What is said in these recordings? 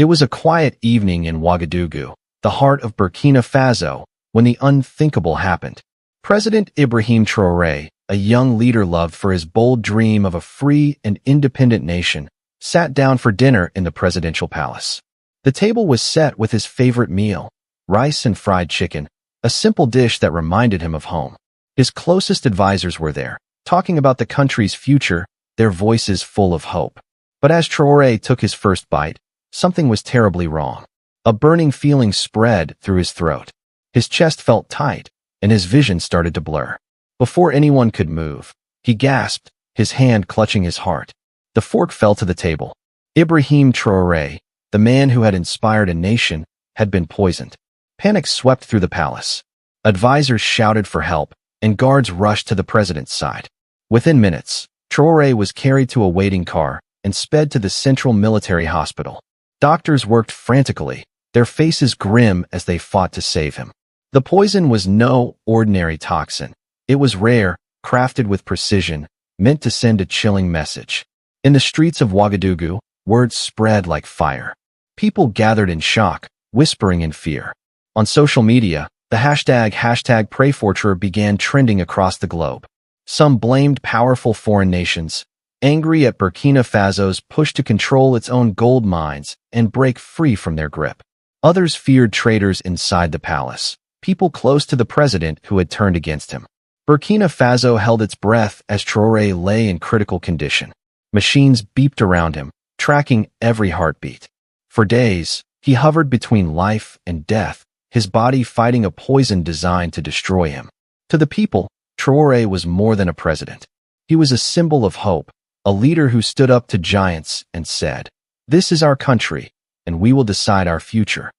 It was a quiet evening in Ouagadougou, the heart of Burkina Faso, when the unthinkable happened. President Ibrahim Traoré, a young leader loved for his bold dream of a free and independent nation, sat down for dinner in the presidential palace. The table was set with his favorite meal, rice and fried chicken, a simple dish that reminded him of home. His closest advisors were there, talking about the country's future, their voices full of hope. But as Traoré took his first bite, something was terribly wrong. A burning feeling spread through his throat. His chest felt tight, and his vision started to blur. Before anyone could move, he gasped, his hand clutching his heart. The fork fell to the table. Ibrahim Traoré, the man who had inspired a nation, had been poisoned. Panic swept through the palace. Advisors shouted for help, and guards rushed to the president's side. Within minutes, Traoré was carried to a waiting car and sped to the central military hospital. Doctors worked frantically, their faces grim as they fought to save him. The poison was no ordinary toxin. It was rare, crafted with precision, meant to send a chilling message. In the streets of Ouagadougou, words spread like fire. People gathered in shock, whispering in fear. On social media, the hashtag #PrayForTraoré began trending across the globe. Some blamed powerful foreign nations, angry at Burkina Faso's push to control its own gold mines and break free from their grip. Others feared traitors inside the palace, people close to the president who had turned against him. Burkina Faso held its breath as Traoré lay in critical condition. Machines beeped around him, tracking every heartbeat. For days, he hovered between life and death, his body fighting a poison designed to destroy him. To the people, Traoré was more than a president. He was a symbol of hope, a leader who stood up to giants and said, "This is our country, and we will decide our future."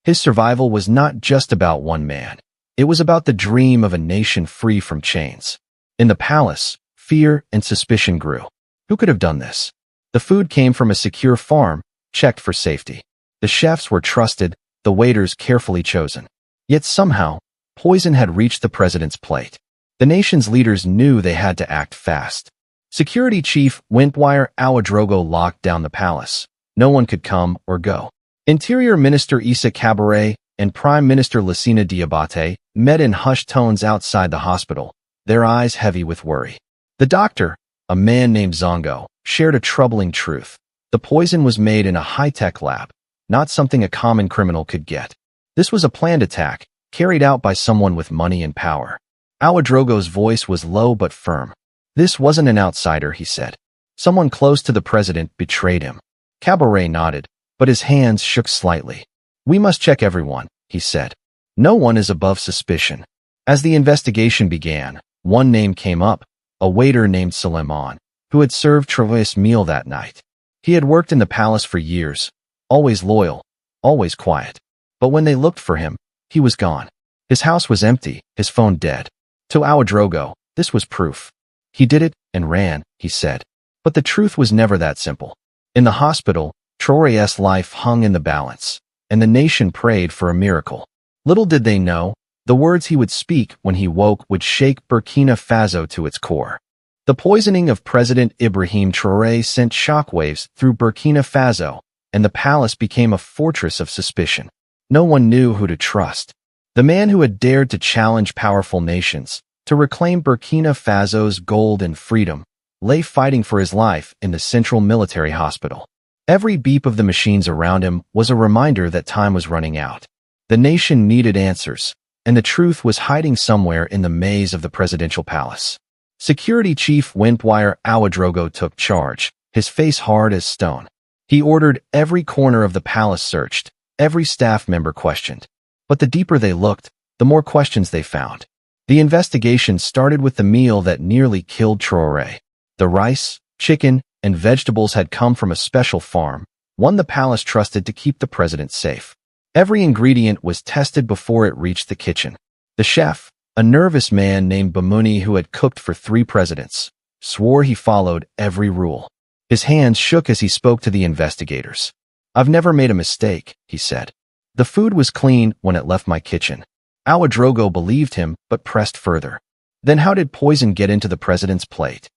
His survival was not just about one man. It was about the dream of a nation free from chains. In the palace, fear and suspicion grew. Who could have done this? The food came from a secure farm, checked for safety. The chefs were trusted, the waiters carefully chosen. Yet somehow, poison had reached the president's plate. The nation's leaders knew they had to act fast. Security Chief Wintwire Ouedraogo locked down the palace. No one could come or go. Interior Minister Issa Kaboré and Prime Minister Lassina Diabate met in hushed tones outside the hospital, their eyes heavy with worry. The doctor, a man named Zongo, shared a troubling truth. The poison was made in a high-tech lab, not something a common criminal could get. This was a planned attack, carried out by someone with money and power. Ouedraogo's voice was low but firm. This wasn't an outsider, he said. Someone close to the president betrayed him. Kaboré nodded, but his hands shook slightly. "We must check everyone," he said. "No one is above suspicion." As the investigation began, one name came up, a waiter named Suleiman, who had served Traoré's meal that night. He had worked in the palace for years, always loyal, always quiet. But when they looked for him, he was gone. His house was empty, his phone dead. To Ouedraogo, this was proof. "He did it and ran," he said. But the truth was never that simple. In the hospital, Traoré's life hung in the balance, and the nation prayed for a miracle. Little did they know, the words he would speak when he woke would shake Burkina Faso to its core. The poisoning of President Ibrahim Traoré sent shockwaves through Burkina Faso, and the palace became a fortress of suspicion. No one knew who to trust. The man who had dared to challenge powerful nations, to reclaim Burkina Faso's gold and freedom, lay fighting for his life in the central military hospital. Every beep of the machines around him was a reminder that time was running out. The nation needed answers, and the truth was hiding somewhere in the maze of the presidential palace. Security Chief Wintwire Ouedraogo took charge, his face hard as stone. He ordered every corner of the palace searched, every staff member questioned. But the deeper they looked, the more questions they found. The investigation started with the meal that nearly killed Traoré. The rice, chicken, and vegetables had come from a special farm, one the palace trusted to keep the president safe. Every ingredient was tested before it reached the kitchen. The chef, a nervous man named Bamuni who had cooked for 3 presidents, swore he followed every rule. His hands shook as he spoke to the investigators. "I've never made a mistake," he said. "The food was clean when it left my kitchen." Ouedraogo believed him, but pressed further. "Then how did poison get into the president's plate?"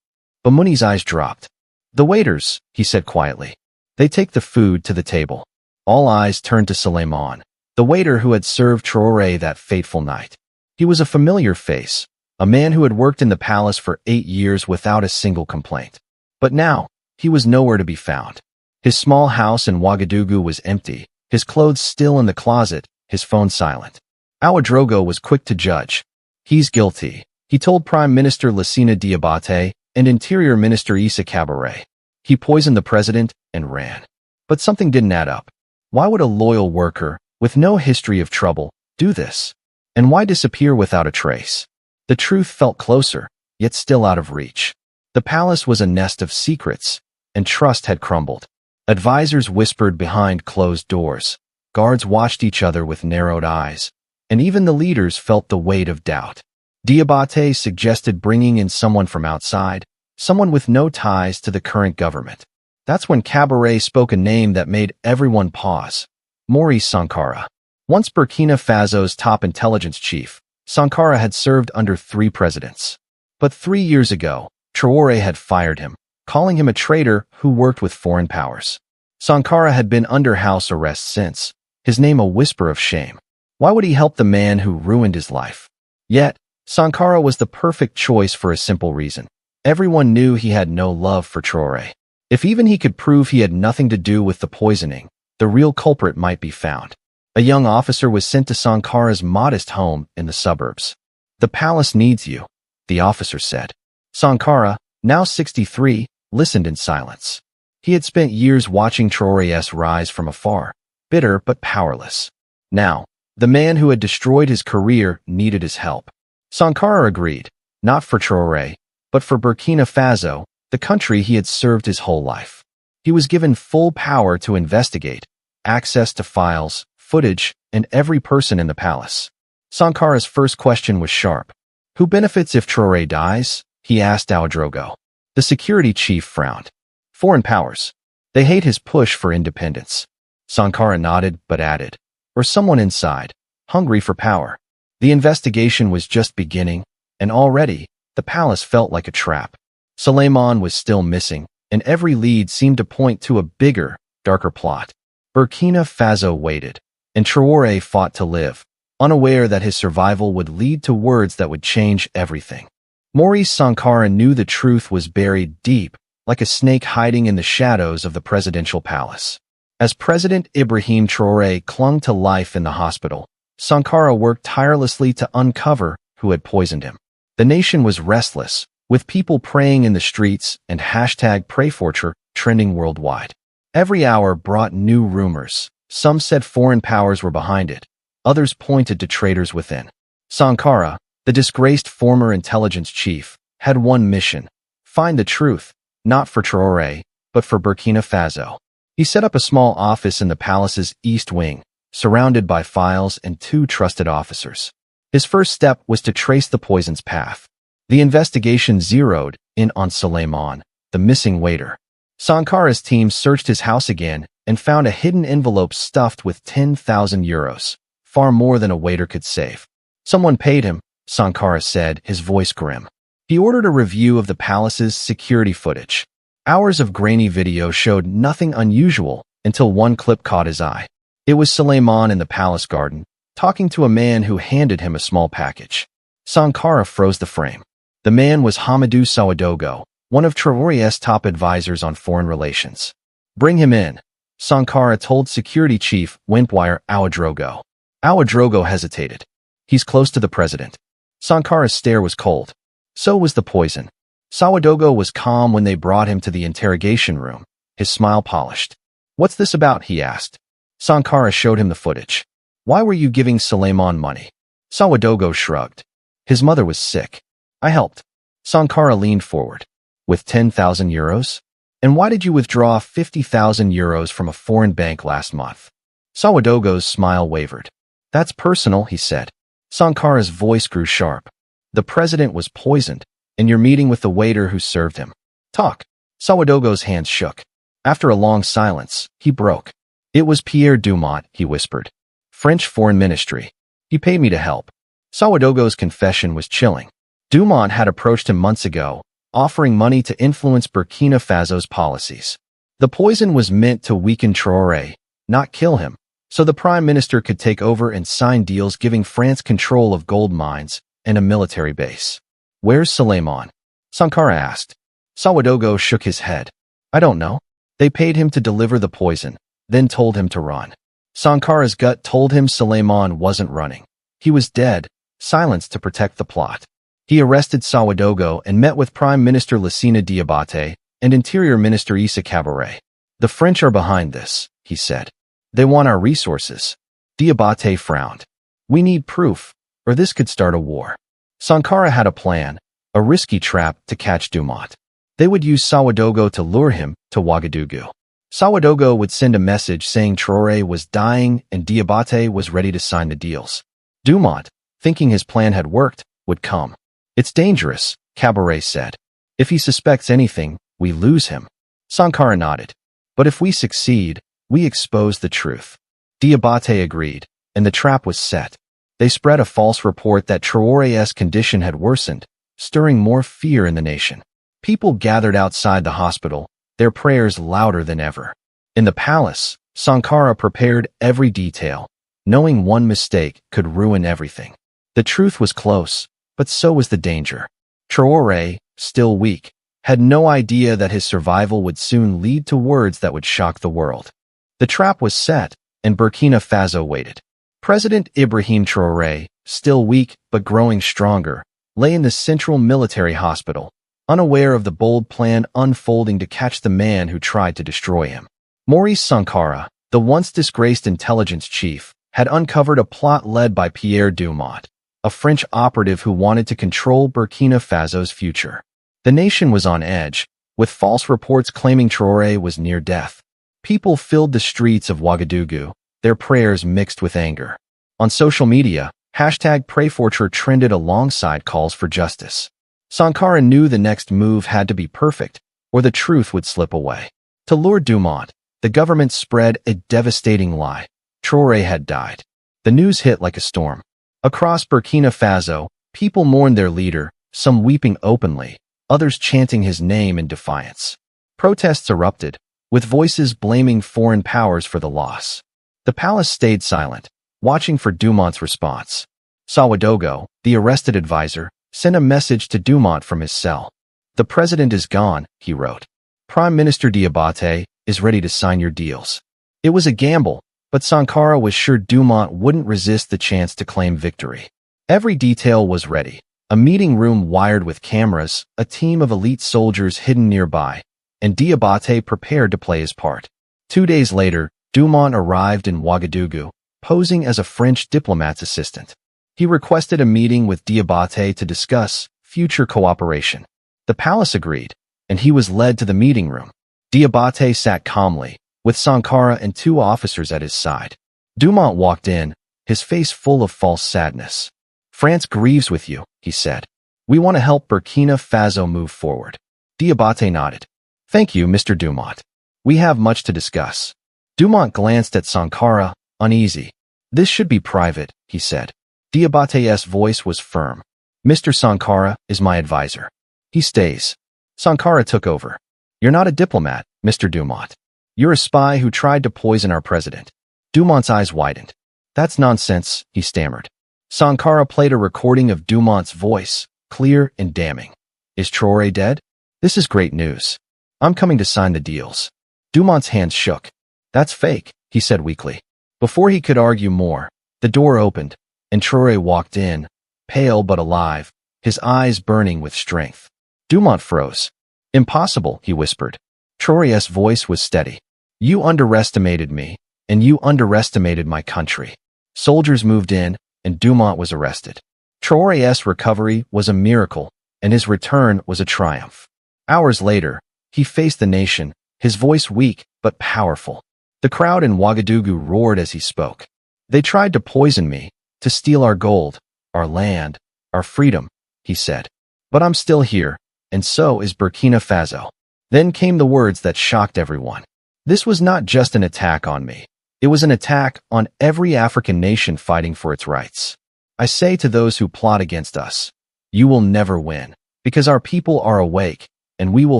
Bamuni's eyes dropped. "The waiters," he said quietly. "They take the food to the table. All eyes turned to Suleiman, the waiter who had served Traore that fateful night. He was a familiar face, a man who had worked in the palace for 8 years without a single complaint. But now, he was nowhere to be found. His small house in Ouagadougou was empty, his clothes still in the closet, his phone silent. Ouedraogo was quick to judge. He's guilty, he told Prime Minister Lassina Diabate and Interior Minister Issa Kaboré. He poisoned the president and ran. But something didn't add up. Why would a loyal worker, with no history of trouble, do this? And why disappear without a trace? The truth felt closer, yet still out of reach. The palace was a nest of secrets, and trust had crumbled. Advisors whispered behind closed doors. Guards watched each other with narrowed eyes, and even the leaders felt the weight of doubt. Diabate suggested bringing in someone from outside, someone with no ties to the current government. That's when Kaboré spoke a name that made everyone pause. Maurice Sankara. Once Burkina Faso's top intelligence chief, Sankara had served under 3 presidents. But 3 years ago, Traore had fired him, calling him a traitor who worked with foreign powers. Sankara had been under house arrest since, his name a whisper of shame. Why would he help the man who ruined his life? Yet, Sankara was the perfect choice for a simple reason. Everyone knew he had no love for Traore. If even he could prove he had nothing to do with the poisoning, the real culprit might be found. A young officer was sent to Sankara's modest home in the suburbs. "The palace needs you," the officer said. Sankara, now 63, listened in silence. He had spent years watching Traore's rise from afar, bitter but powerless. Now, the man who had destroyed his career needed his help. Sankara agreed, not for Traore, but for Burkina Faso, the country he had served his whole life. He was given full power to investigate, access to files, footage, and every person in the palace. Sankara's first question was sharp. "Who benefits if Traore dies?" he asked Ouedraogo. The security chief frowned. "Foreign powers. They hate his push for independence." Sankara nodded but added, "Or someone inside, hungry for power." The investigation was just beginning, and already, the palace felt like a trap. Suleiman was still missing, and every lead seemed to point to a bigger, darker plot. Burkina Faso waited, and Traore fought to live, unaware that his survival would lead to words that would change everything. Maurice Sankara knew the truth was buried deep, like a snake hiding in the shadows of the presidential palace. As President Ibrahim Traoré clung to life in the hospital, Sankara worked tirelessly to uncover who had poisoned him. The nation was restless, with people praying in the streets and #PrayForTr trending worldwide. Every hour brought new rumors. Some said foreign powers were behind it. Others pointed to traitors within. Sankara, the disgraced former intelligence chief, had one mission: find the truth, not for Traore, but for Burkina Faso. He set up a small office in the palace's east wing, surrounded by files and 2 trusted officers. His first step was to trace the poison's path. The investigation zeroed in on Suleiman, the missing waiter. Sankara's team searched his house again and found a hidden envelope stuffed with 10,000 euros, far more than a waiter could save. "Someone paid him," Sankara said, his voice grim. He ordered a review of the palace's security footage. Hours of grainy video showed nothing unusual until one clip caught his eye. It was Suleiman in the palace garden, talking to a man who handed him a small package. Sankara froze the frame. The man was Hamidou Ouedraogo, one of Traore's top advisors on foreign relations. "Bring him in," Sankara told security chief Wimpoire Ouedraogo. Ouedraogo hesitated. "He's close to the president." Sankara's stare was cold. So was the poison. Ouedraogo was calm when they brought him to the interrogation room, his smile polished. "What's this about?" he asked. Sankara showed him the footage. "Why were you giving Suleiman money?" Ouedraogo shrugged. "His mother was sick. I helped." Sankara leaned forward. "With 10,000 euros? And why did you withdraw 50,000 euros from a foreign bank last month?" Ouedraogo's smile wavered. "That's personal," he said. Sankara's voice grew sharp. "The president was poisoned, and you're meeting with the waiter who served him. Talk." Ouedraogo's hands shook. After a long silence, he broke. "It was Pierre Dumont," he whispered. "French Foreign Ministry. He paid me to help." Ouedraogo's confession was chilling. Dumont had approached him months ago, offering money to influence Burkina Faso's policies. The poison was meant to weaken Traore, not kill him, so the prime minister could take over and sign deals giving France control of gold mines and a military base. Where's Suleiman? Sankara asked. Sawadogo shook his head. I don't know. They paid him to deliver the poison, then told him to run. Sankara's gut told him Suleiman wasn't running. He was dead, silenced to protect the plot. He arrested Sawadogo and met with Prime Minister Lassina Diabate and Interior Minister Issa Kabore. The French are behind this, he said. They want our resources. Diabate frowned. We need proof, or this could start a war. Sankara had a plan, a risky trap to catch Dumont. They would use Sawadogo to lure him to Ouagadougou. Sawadogo would send a message saying Traore was dying and Diabate was ready to sign the deals. Dumont, thinking his plan had worked, would come. It's dangerous, Kabore said. If he suspects anything, we lose him. Sankara nodded. But if we succeed, we expose the truth. Diabate agreed, and the trap was set. They spread a false report that Traore's condition had worsened, stirring more fear in the nation. People gathered outside the hospital, their prayers louder than ever. In the palace, Sankara prepared every detail, knowing one mistake could ruin everything. The truth was close, but so was the danger. Traore, still weak, had no idea that his survival would soon lead to words that would shock the world. The trap was set, and Burkina Faso waited. President Ibrahim Traoré, still weak but growing stronger, lay in the central military hospital, unaware of the bold plan unfolding to catch the man who tried to destroy him. Maurice Sankara, the once disgraced intelligence chief, had uncovered a plot led by Pierre Dumont, a French operative who wanted to control Burkina Faso's future. The nation was on edge, with false reports claiming Traoré was near death. People filled the streets of Ouagadougou, their prayers mixed with anger. On social media, #PrayForTraore trended alongside calls for justice. Sankara knew the next move had to be perfect, or the truth would slip away. To lure Dumont, the government spread a devastating lie. Traoré had died. The news hit like a storm. Across Burkina Faso, people mourned their leader, some weeping openly, others chanting his name in defiance. Protests erupted, with voices blaming foreign powers for the loss. The palace stayed silent, watching for Dumont's response. Sawadogo, the arrested advisor, sent a message to Dumont from his cell. The president is gone, he wrote. Prime Minister Diabate is ready to sign your deals. It was a gamble, but Sankara was sure Dumont wouldn't resist the chance to claim victory. Every detail was ready. A meeting room wired with cameras, a team of elite soldiers hidden nearby, and Diabate prepared to play his part. 2 days later, Dumont arrived in Ouagadougou, posing as a French diplomat's assistant. He requested a meeting with Diabate to discuss future cooperation. The palace agreed, and he was led to the meeting room. Diabate sat calmly, with Sankara and 2 officers at his side. Dumont walked in, his face full of false sadness. France grieves with you, he said. We want to help Burkina Faso move forward. Diabate nodded. Thank you, Mr. Dumont. We have much to discuss. Dumont glanced at Sankara, uneasy. This should be private, he said. Diabate's voice was firm. Mr. Sankara is my advisor. He stays. Sankara took over. You're not a diplomat, Mr. Dumont. You're a spy who tried to poison our president. Dumont's eyes widened. That's nonsense, he stammered. Sankara played a recording of Dumont's voice, clear and damning. Is Traoré dead? This is great news. I'm coming to sign the deals. Dumont's hands shook. That's fake, he said weakly. Before he could argue more, the door opened, and Traoré walked in, pale but alive, his eyes burning with strength. Dumont froze. Impossible, he whispered. Traoré's voice was steady. You underestimated me, and you underestimated my country. Soldiers moved in, and Dumont was arrested. Traoré's recovery was a miracle, and his return was a triumph. Hours later, he faced the nation, his voice weak but powerful. The crowd in Ouagadougou roared as he spoke. They tried to poison me, to steal our gold, our land, our freedom, he said. But I'm still here, and so is Burkina Faso. Then came the words that shocked everyone. This was not just an attack on me. It was an attack on every African nation fighting for its rights. I say to those who plot against us, you will never win, because our people are awake, and we will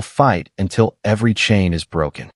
fight until every chain is broken.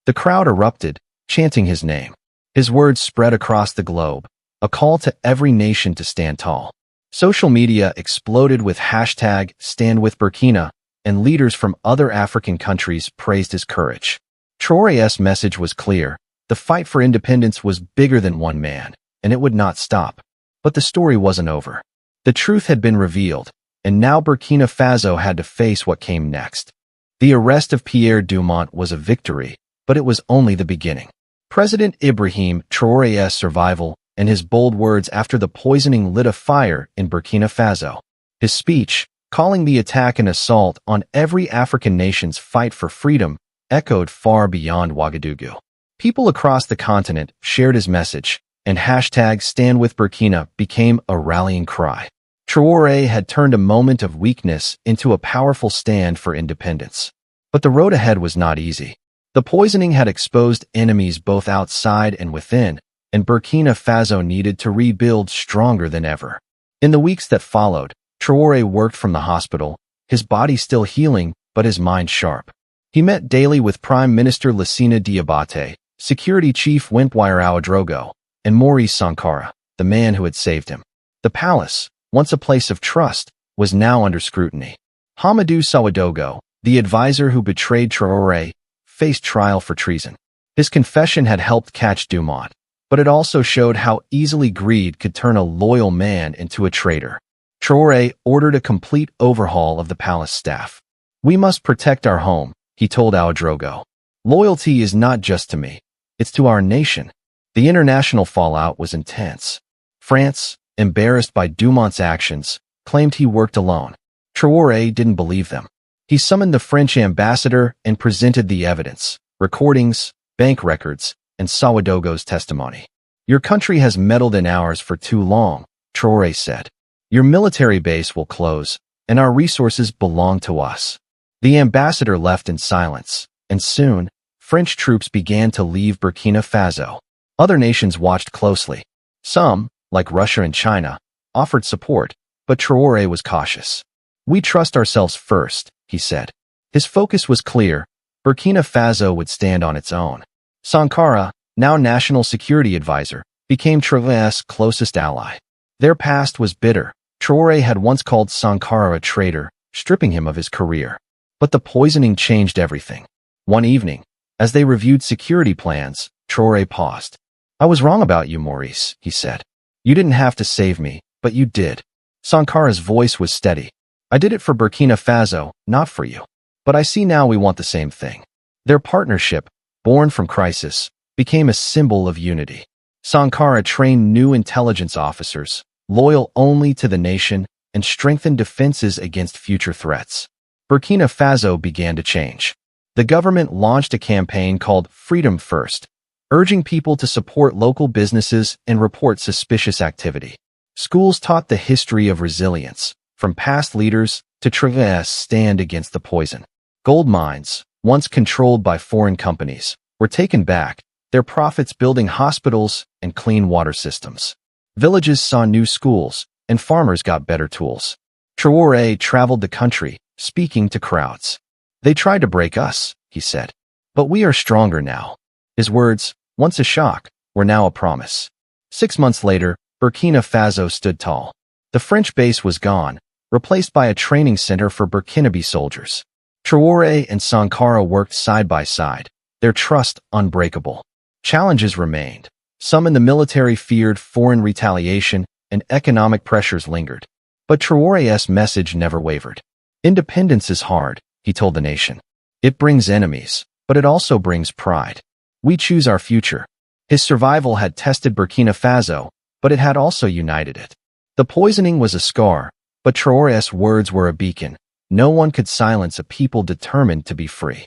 The crowd erupted, chanting his name. His words spread across the globe, a call to every nation to stand tall. Social media exploded with hashtag #StandWithBurkina, and leaders from other African countries praised his courage. Traoré's message was clear. The fight for independence was bigger than one man, and it would not stop. But the story wasn't over. The truth had been revealed, and now Burkina Faso had to face what came next. The arrest of Pierre Dumont was a victory, but it was only the beginning. President Ibrahim Traoré's survival and his bold words after the poisoning lit a fire in Burkina Faso. His speech, calling the attack an assault on every African nation's fight for freedom, echoed far beyond Ouagadougou. People across the continent shared his message, and hashtag #StandWithBurkina became a rallying cry. Traoré had turned a moment of weakness into a powerful stand for independence. But the road ahead was not easy. The poisoning had exposed enemies both outside and within, and Burkina Faso needed to rebuild stronger than ever. In the weeks that followed, Traoré worked from the hospital, his body still healing, but his mind sharp. He met daily with Prime Minister Lassina Diabaté, Security Chief Wimpoire Ouedraogo, and Maurice Sankara, the man who had saved him. The palace, once a place of trust, was now under scrutiny. Hamadou Sawadogo, the advisor who betrayed Traoré, faced trial for treason. His confession had helped catch Dumont, but it also showed how easily greed could turn a loyal man into a traitor. Traoré ordered a complete overhaul of the palace staff. "We must protect our home," he told Ouedraogo. "Loyalty is not just to me, it's to our nation." The international fallout was intense. France, embarrassed by Dumont's actions, claimed he worked alone. Traoré didn't believe them. He summoned the French ambassador and presented the evidence, recordings, bank records, and Sawadogo's testimony. "Your country has meddled in ours for too long," Traoré said. "Your military base will close, and our resources belong to us." The ambassador left in silence, and soon, French troops began to leave Burkina Faso. Other nations watched closely. Some, like Russia and China, offered support, but Traoré was cautious. "We trust ourselves first," he said. His focus was clear. Burkina Faso would stand on its own. Sankara, now National Security Advisor, became Traoré's closest ally. Their past was bitter. Traoré had once called Sankara a traitor, stripping him of his career. But the poisoning changed everything. One evening, as they reviewed security plans, Traoré paused. "I was wrong about you, Maurice," he said. "You didn't have to save me, but you did." Sankara's voice was steady. "I did it for Burkina Faso, not for you. But I see now we want the same thing." Their partnership, born from crisis, became a symbol of unity. Sankara trained new intelligence officers, loyal only to the nation, and strengthened defenses against future threats. Burkina Faso began to change. The government launched a campaign called Freedom First, urging people to support local businesses and report suspicious activity. Schools taught the history of resilience, from past leaders to Traoré's stand against the poison. Gold mines, once controlled by foreign companies, were taken back, their profits building hospitals and clean water systems. Villages saw new schools, and farmers got better tools. Traoré traveled the country, speaking to crowds. "They tried to break us," he said. "But we are stronger now." His words, once a shock, were now a promise. 6 months later, Burkina Faso stood tall. The French base was gone, replaced by a training center for Burkinabe soldiers. Traoré and Sankara worked side by side, their trust unbreakable. Challenges remained. Some in the military feared foreign retaliation, and economic pressures lingered. But Traoré's message never wavered. "Independence is hard," he told the nation. "It brings enemies, but it also brings pride. We choose our future." His survival had tested Burkina Faso, but it had also united it. The poisoning was a scar, but Traoré's words were a beacon. No one could silence a people determined to be free.